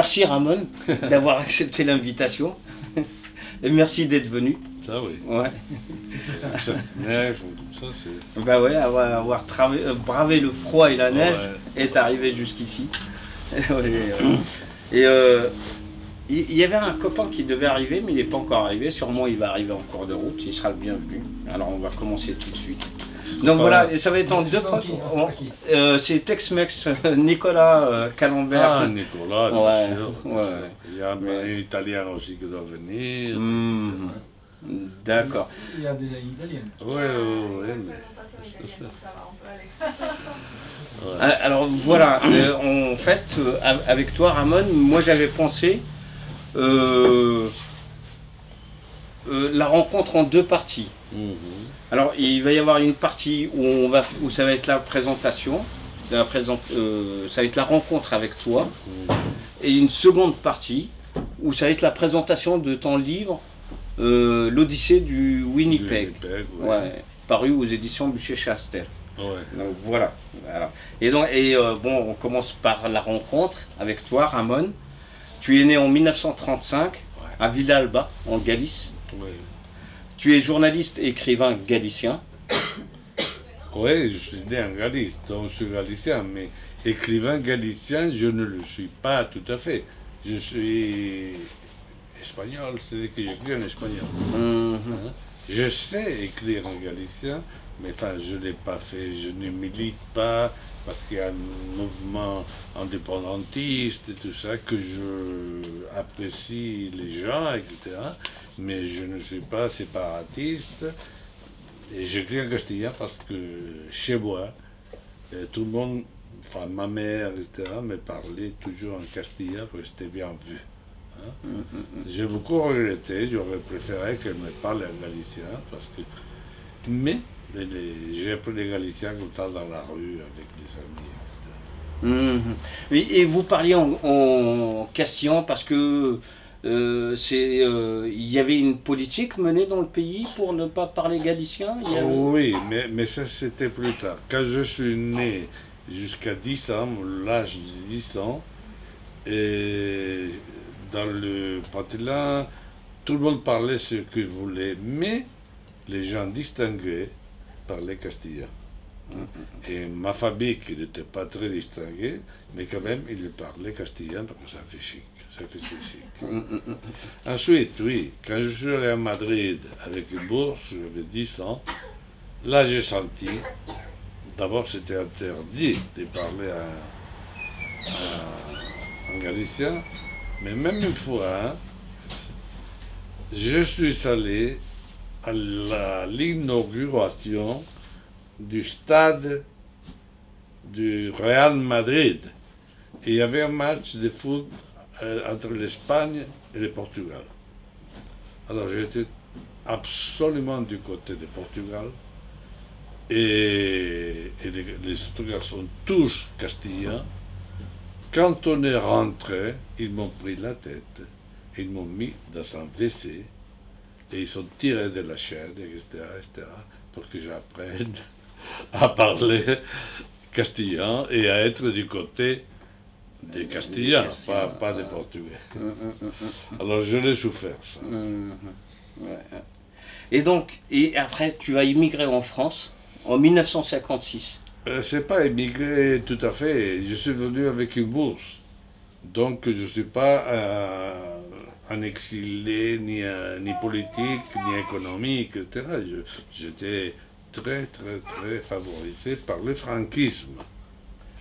merci Ramon d'avoir accepté l'invitation. Et merci d'être venu. Ça oui. Ouais. Cette neige, tout ça, c'est... Bah ouais, avoir bravé le froid et la neige Ouais. est arrivé jusqu'ici. Et il y avait un copain qui devait arriver, mais il n'est pas encore arrivé. Sûrement, il va arriver en cours de route. Il sera le bienvenu. Alors, on va commencer tout de suite. Donc voilà, et ça va être en deux parties. C'est Tex-Mex, Nicolas Calambert. Ah, Nicolas, bien Ouais, sûr. ouais. Il y a un Italien aussi qui doit venir. Mmh. D'accord. Il y a déjà une italienne. Oui, mais... Alors voilà, en fait, avec toi Ramon, moi j'avais pensé la rencontre en deux parties. Alors il va y avoir une partie où ça va être la présentation, ça va être la rencontre avec toi, et une seconde partie où ça va être la présentation de ton livre, l'Odyssée du Winnipeg, ouais, paru aux éditions Buchet-Chaster. Ouais. Donc voilà. Et bon, on commence par la rencontre avec toi, Ramon. Tu es né en 1935 à Villalba, en Galice. Ouais. Tu es journaliste et écrivain galicien. Oui, je suis né en Galice, donc je suis galicien, mais écrivain galicien, je ne le suis pas tout à fait. Je suis espagnol, c'est-à-dire que j'écris en espagnol. Hein? Je sais écrire en galicien, mais enfin, je ne l'ai pas fait, je ne milite pas, parce qu'il y a un mouvement indépendantiste et tout ça, que je apprécie les gens, etc. Mais je ne suis pas séparatiste. Et j'écris en castillan parce que chez moi, tout le monde, enfin ma mère, etc., me parlait toujours en castillan parce que c'était bien vu. Hein? J'ai beaucoup regretté, j'aurais préféré qu'elle me parle en galicien, parce que... Mais j'ai appris les galiciens comme ça dans la rue avec les amis, etc. Et vous parliez en castillan parce que il y avait une politique menée dans le pays pour ne pas parler galicien. Oui, mais ça c'était plus tard. Quand je suis né jusqu'à 10 ans, l'âge de 10 ans, et dans le patelin, tout le monde parlait ce qu'il voulait, mais les gens distingués parlaient castillan. Et ma famille, qui n'était pas très distinguée, mais quand même, il parlait castillan parce que ça fait chic. Ça fait chic. Ensuite, oui, quand je suis allé à Madrid avec une bourse, j'avais 10 ans, là j'ai senti, d'abord c'était interdit de parler en galicien, mais même une fois, hein, je suis allé à l'inauguration du stade du Real Madrid. Et il y avait un match de foot entre l'Espagne et le Portugal. Alors j'étais absolument du côté du Portugal. Et les autres garçons, tous castillans. Quand on est rentré, ils m'ont pris la tête, ils m'ont mis dans un WC, et ils sont tirés de la chaîne, etc., pour que j'apprenne à parler castillan et à être du côté des Castillans, pas des Portugais. Alors je l'ai souffert, ça. Et donc, après, tu vas immigrer en France en 1956. C'est pas émigré tout à fait. Je suis venu avec une bourse. Donc je ne suis pas un exilé, ni politique, ni économique, etc. J'étais très favorisé par le franquisme.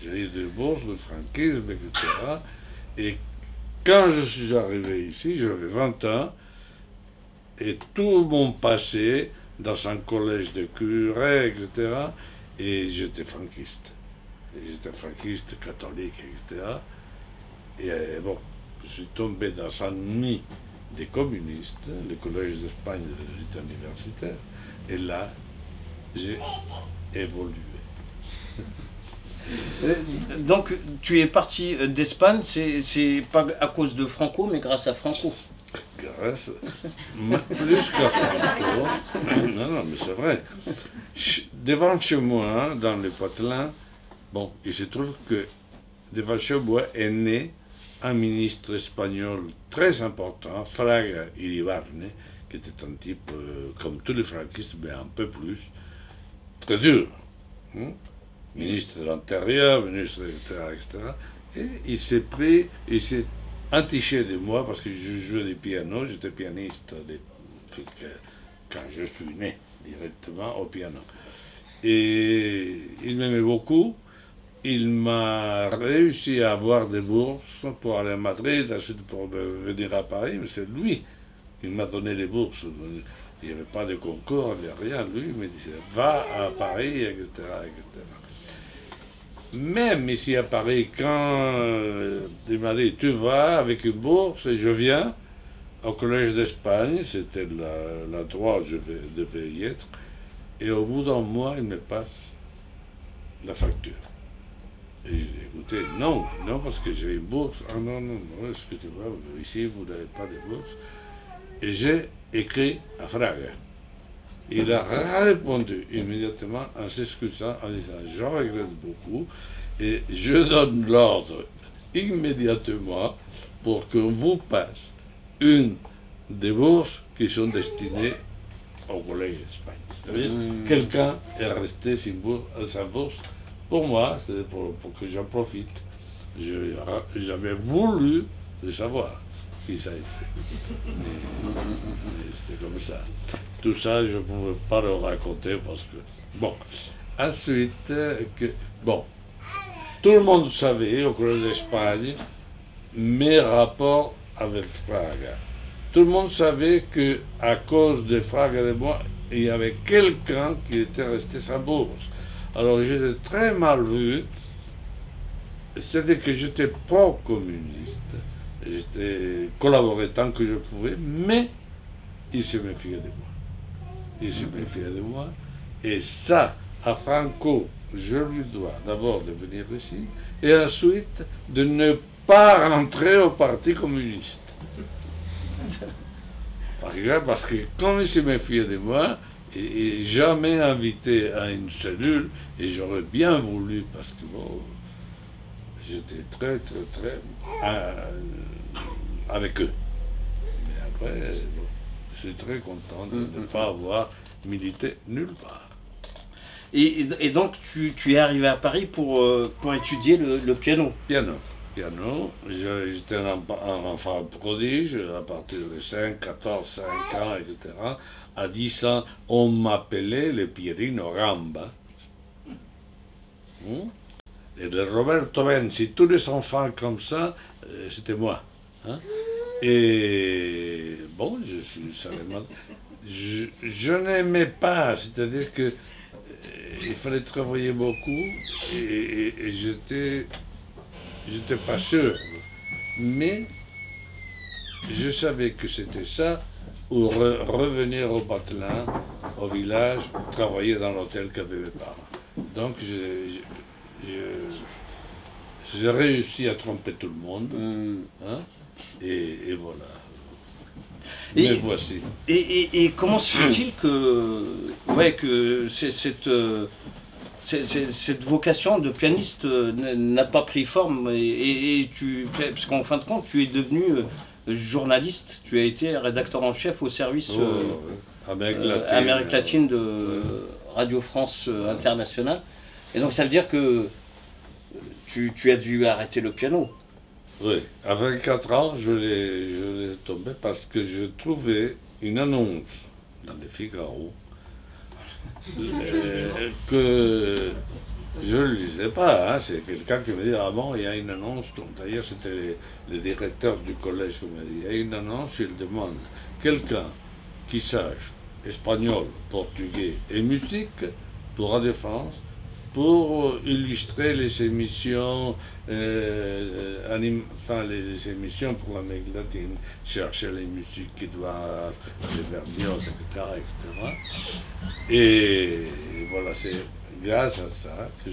J'ai eu des bourses, le franquisme, etc. Et quand je suis arrivé ici, j'avais 20 ans, et tout mon passé dans un collège de curés, etc. Et j'étais franquiste. J'étais franquiste, catholique, etc. Et bon, je suis tombé dans un nid des communistes, le collège d'Espagne de l'État universitaire, et là, j'ai évolué. Donc, tu es parti d'Espagne, c'est pas à cause de Franco, mais grâce à Franco. Grâce, plus qu'à Franco. Non, mais c'est vrai. Devant chez moi, dans le Poitlin, bon, il se trouve que devant chez moi est né un ministre espagnol très important, Fraga Iribarne, qui était un type comme tous les franquistes, mais un peu plus, très dur. Ministre de l'Intérieur, ministre, etc., etc. Et il s'est entiché de moi parce que je jouais du piano, j'étais pianiste quand je suis né directement au piano. Et il m'aimait beaucoup. Il m'a réussi à avoir des bourses pour aller à Madrid, ensuite pour venir à Paris, mais c'est lui qui m'a donné les bourses. Il n'y avait pas de concours, il n'y avait rien. Lui, il me disait, va à Paris, etc., etc. Même ici à Paris, quand il m'a dit, tu vas avec une bourse, et je viens au Collège d'Espagne, c'était l'endroit où je devais y être, et au bout d'un mois, il me passe la facture. Et j'ai dit, écoutez, non, parce que j'ai une bourse. Ah non, excusez-moi, ici, vous n'avez pas de bourse. Et j'ai écrit à Fraga. Il a répondu immédiatement en s'excusant, en disant, je regrette beaucoup, et je donne l'ordre immédiatement pour qu'on vous passe une des bourses qui sont destinées au Collège d'Espagne. C'est-à-dire, quelqu'un est resté sans bourse. Pour moi, c'est pour que j'en profite. J'avais voulu le savoir qui ça a été. Mais c'était comme ça. Tout ça, je ne pouvais pas le raconter parce que... Bon. Ensuite, tout le monde savait au Collège d'Espagne mes rapports avec Fraga. Tout le monde savait qu'à cause de Fraga et de moi, il y avait quelqu'un qui était resté sans bourse. Alors j'étais très mal vu, c'est-à-dire que j'étais pro-communiste, j'étais collaboré tant que je pouvais, mais il se méfiait de moi. Il se méfiait de moi, et ça, à Franco, je lui dois d'abord de venir ici, et ensuite de ne pas rentrer au Parti communiste. Parce que comme il se méfiait de moi, et jamais invité à une cellule, et j'aurais bien voulu, parce que bon, j'étais très avec eux. Mais après, bon, je suis très content de ne pas avoir milité nulle part. Et donc tu es arrivé à Paris pour étudier le piano. Piano. J'étais un enfant prodige à partir de 5, 14, 5 ans, etc. À 10 ans, on m'appelait le Pierino Gamba. Et le Roberto Benzi, tous les enfants comme ça, c'était moi. Et bon, je suis seulement... Je n'aimais pas, c'est-à-dire que il fallait travailler beaucoup et j'étais pas sûr. Mais je savais que c'était ça, ou revenir au Patelin, au village, travailler dans l'hôtel qu'avaient mes parents. Donc j'ai réussi à tromper tout le monde, et voilà. Mais voici. Et comment se fait-il que cette vocation de pianiste n'a pas pris forme parce qu'en fin de compte, tu es devenu journaliste, tu as été rédacteur en chef au service Amérique latine de Radio France Internationale. Et donc ça veut dire que tu as dû arrêter le piano. Oui, à 24 ans, je l'ai tombé parce que je trouvais une annonce dans le Figaro que je ne lisais pas. C'est quelqu'un qui me dit, ah bon, il y a une annonce. D'ailleurs, c'était le directeur du collège qui m'a dit, il y a une annonce, il demande quelqu'un qui sache espagnol, portugais et musique pour Radio France, pour illustrer les émissions, les émissions pour l'Amérique latine, chercher les musiques qui doivent, les Berlioz, etc., etc. Et voilà, c'est grâce à ça que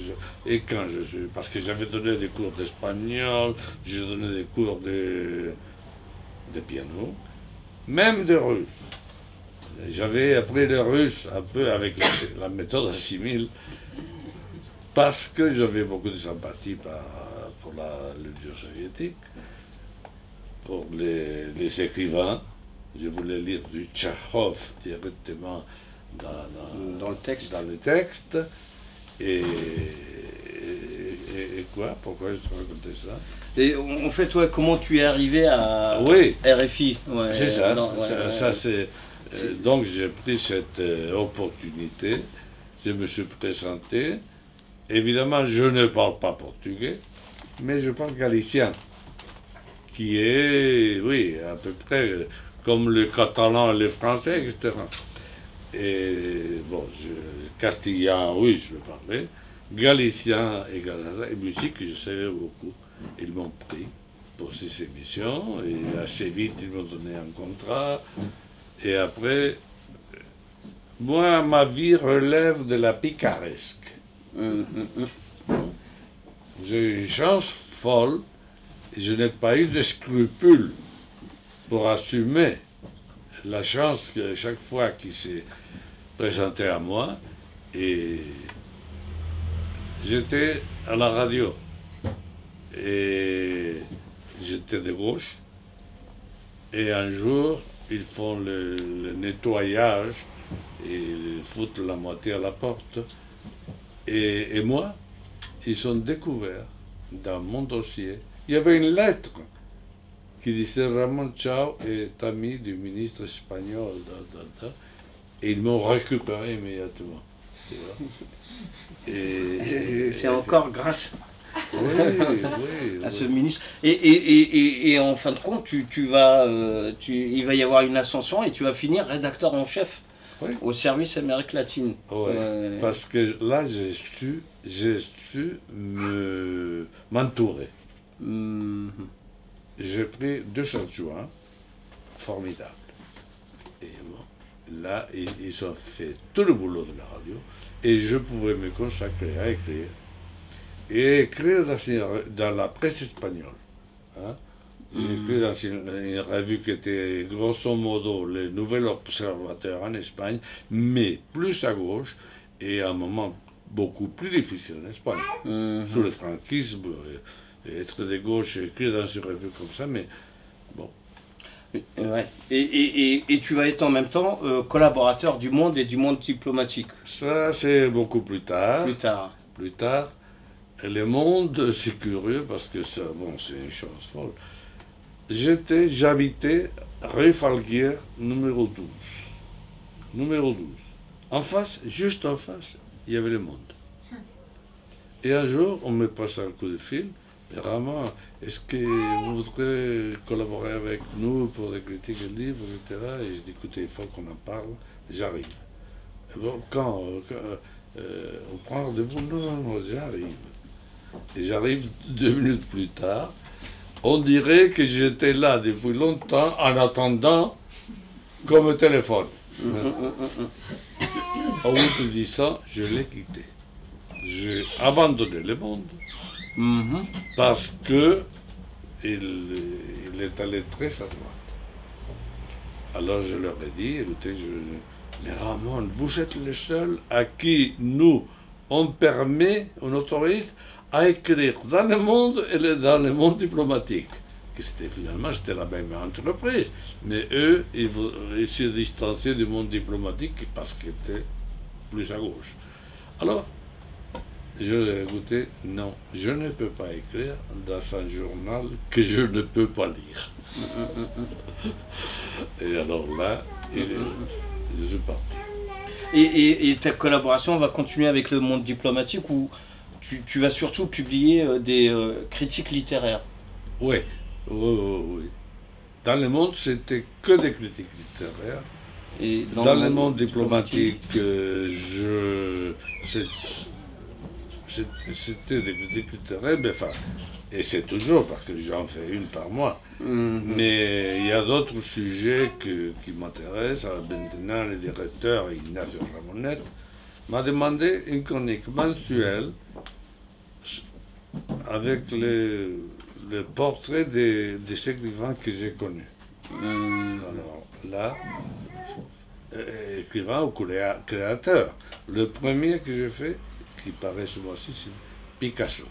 parce que j'avais donné des cours d'espagnol, j'ai donné des cours de piano, même de russe. J'avais appris le russe un peu avec la méthode assimile, parce que j'avais beaucoup de sympathie pour l'Union soviétique, pour les écrivains. Je voulais lire du Tchekhov directement dans le texte. Dans le texte. Et quoi? Pourquoi je te racontais ça? Et en fait, ouais, comment tu es arrivé à RFI? Ouais, c'est ça. Donc j'ai pris cette opportunité. Je me suis présenté. Évidemment, je ne parle pas portugais, mais je parle galicien, qui est, oui, à peu près comme le catalan et le français, etc. Et bon, castillan, oui, je le parlais. Galicien et galicien, et musique, je savais beaucoup. Ils m'ont pris pour ces émissions, et assez vite, ils m'ont donné un contrat. Et après, moi, ma vie relève de la picaresque. J'ai une chance folle, et je n'ai pas eu de scrupules pour assumer la chance que chaque fois qu'il s'est présenté à moi. Et j'étais à la radio. Et j'étais de gauche. Et un jour, ils font le nettoyage et ils foutent la moitié à la porte. Et moi, ils ont découvert dans mon dossier, il y avait une lettre qui disait Ramon Chao est ami du ministre espagnol. Et ils m'ont récupéré immédiatement. Et c'est encore grâce à ce oui. ministre. Et en fin de compte, il va y avoir une ascension et tu vas finir rédacteur en chef au service Amérique latine. Parce que là, j'ai su m'entourer. J'ai pris 2 adjoints formidables. Et bon, là, ils ont fait tout le boulot de la radio et je pouvais me consacrer à écrire. Et écrire dans la presse espagnole. Hein? J'ai écrit dans une revue qui était grosso modo le Nouvel Observateur en Espagne, mais plus à gauche, et à un moment beaucoup plus difficile en Espagne. Sous le franquisme, être de gauche et écrire dans une revue comme ça, mais bon. Ouais. Et tu vas être en même temps collaborateur du Monde et du Monde diplomatique. Ça, c'est beaucoup plus tard. Plus tard. Et le Monde, c'est curieux parce que ça, bon, c'est une chose folle. J'habitais rue Falguière, numéro 12. Numéro 12. En face, juste en face, il y avait le Monde. Et un jour, on me passe un coup de fil. Et Ramon, est-ce que vous voudrez collaborer avec nous pour des critiques de livres, etc. Et je dis, écoutez, il faut qu'on en parle. J'arrive. Bon, quand on prend rendez-vous? Non, j'arrive. Et j'arrive 2 minutes plus tard. On dirait que j'étais là depuis longtemps en attendant comme téléphone. Au bout de 10 ans, je l'ai quitté. J'ai abandonné le Monde parce que il est allé très à droite. Alors je leur ai dit, écoutez, mais Ramon, vous êtes le seul à qui nous, on autorise à écrire dans le Monde et dans le Monde diplomatique. Que finalement, c'était la même entreprise. Mais eux, ils se distanciaient du Monde diplomatique parce qu'ils étaient plus à gauche. Alors, je leur ai écouté, non, je ne peux pas écrire dans un journal que je ne peux pas lire. Et alors là, je suis parti. Et ta collaboration va continuer avec le Monde diplomatique ou tu vas surtout publier des critiques littéraires? Oui. Dans le Monde, c'était que des critiques littéraires. Et dans le Monde diplomatique, c'était des critiques littéraires, mais enfin, et c'est toujours parce que j'en fais une par mois. Mais il y a d'autres sujets qui m'intéressent. Maintenant, le directeur Ignacio Ramonet m'a demandé une chronique mensuelle avec le portrait des écrivains que j'ai connus. Alors là, écrivain ou créateur. Le premier que j'ai fait, qui paraît ce mois-ci, c'est Picasso.